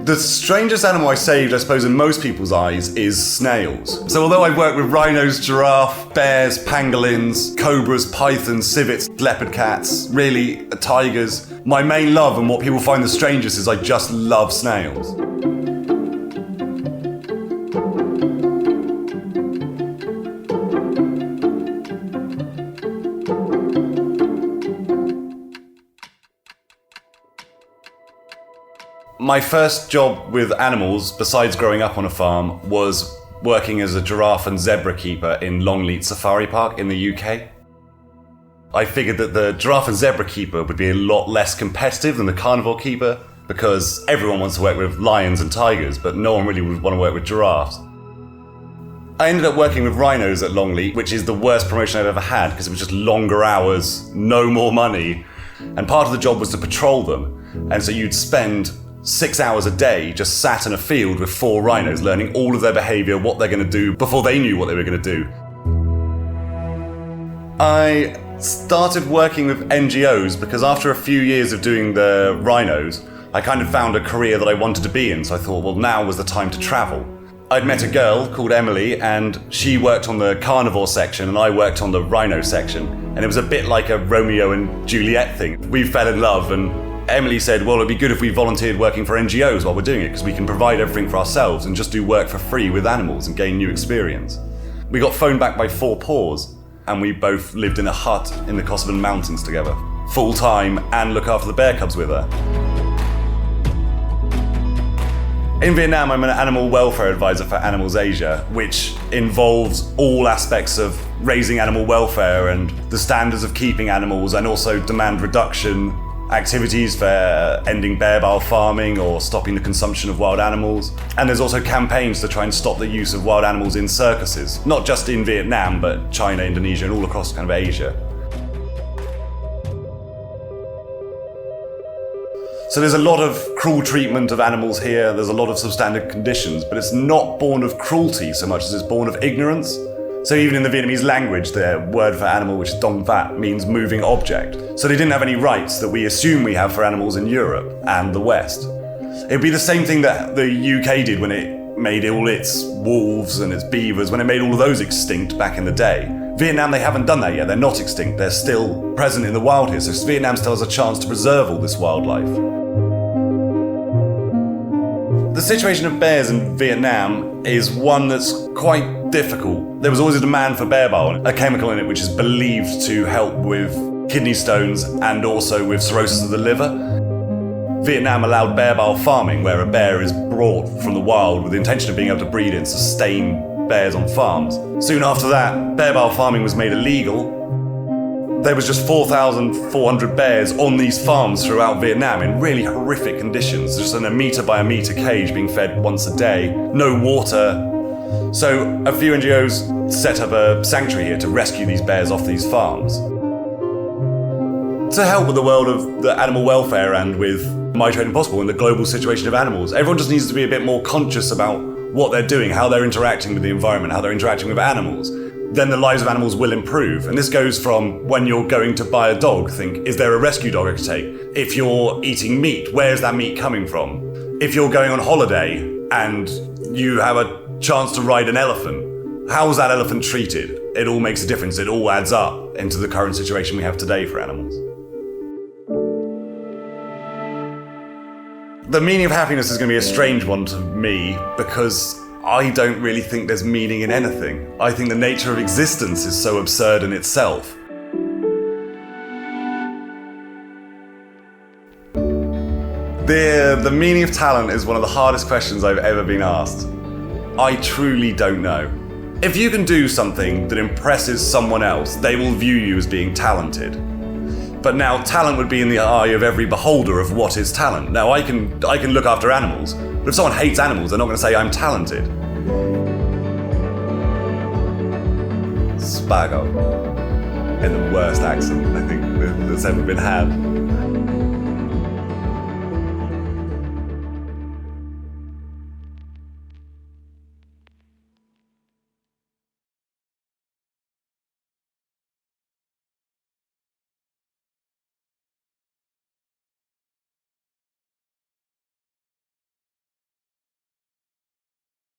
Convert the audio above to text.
The strangest animal I saved, I suppose, in most people's eyes, is snails. So although I've worked with rhinos, giraffe, bears, pangolins, cobras, pythons, civets, leopard cats, really, tigers, my main love and what people find the strangest is I just love snails. My first job with animals, besides growing up on a farm, was working as a giraffe and zebra keeper in Longleat Safari Park in the UK. I figured that the giraffe and zebra keeper would be a lot less competitive than the carnivore keeper, because everyone wants to work with lions and tigers, but no one really would want to work with giraffes. I ended up working with rhinos at Longleat, which is the worst promotion I've ever had, because it was just longer hours, no more money, and part of the job was to patrol them, and so you'd spend 6 hours a day just sat in a field with 4 rhinos, learning all of their behaviour, what they're going to do, before they knew what they were going to do. I started working with NGOs because after a few years of doing the rhinos, I kind of found a career that I wanted to be in, so I thought, well, now was the time to travel. I'd met a girl called Emily, and she worked on the carnivore section and I worked on the rhino section, and it was a bit like a Romeo and Juliet thing. We fell in love, and Emily said, well, it'd be good if we volunteered working for NGOs while we're doing it, because we can provide everything for ourselves and just do work for free with animals and gain new experience. We got phoned back by 4 Paws, and we both lived in a hut in the Kosovan mountains together, full time, and look after the bear cubs with her. In Vietnam, I'm an animal welfare advisor for Animals Asia, which involves all aspects of raising animal welfare and the standards of keeping animals, and also demand reduction activities for ending bare-barrel farming or stopping the consumption of wild animals. And there's also campaigns to try and stop the use of wild animals in circuses, not just in Vietnam, but China, Indonesia, and all across kind of Asia. So there's a lot of cruel treatment of animals here, there's a lot of substandard conditions, but it's not born of cruelty so much as it's born of ignorance. So even in the Vietnamese language, their word for animal, which is dong vat, means moving object. So they didn't have any rights that we assume we have for animals in Europe and the West. It'd be the same thing that the UK did when it made all its wolves and its beavers, when it made all of those extinct back in the day. Vietnam, they haven't done that yet. They're not extinct. They're still present in the wild here. So Vietnam still has a chance to preserve all this wildlife. The situation of bears in Vietnam is one that's quite difficult. There was always a demand for bear bile, a chemical in it which is believed to help with kidney stones and also with cirrhosis of the liver. Vietnam allowed bear bile farming, where a bear is brought from the wild with the intention of being able to breed and sustain bears on farms. Soon after that, bear bile farming was made illegal. There was just 4,400 bears on these farms throughout Vietnam in really horrific conditions, just in a metre by a metre cage being fed once a day, no water. So a few NGOs set up a sanctuary here to rescue these bears off these farms. To help with the world of the animal welfare and with My Trade Impossible and the global situation of animals, everyone just needs to be a bit more conscious about what they're doing, how they're interacting with the environment, how they're interacting with animals. Then the lives of animals will improve. And this goes from when you're going to buy a dog, think, is there a rescue dog I could take? If you're eating meat, where's that meat coming from? If you're going on holiday and you have a chance to ride an elephant, how was that elephant treated? It all makes a difference. It all adds up into the current situation we have today for animals. The meaning of happiness is going to be a strange one to me because I don't really think there's meaning in anything. I think the nature of existence is so absurd in itself. The meaning of talent is one of the hardest questions I've ever been asked. I truly don't know. If you can do something that impresses someone else, they will view you as being talented. But now talent would be in the eye of every beholder of what is talent. Now I can look after animals, but if someone hates animals, they're not going to say I'm talented. Spago, in the worst accent I think that's ever been had.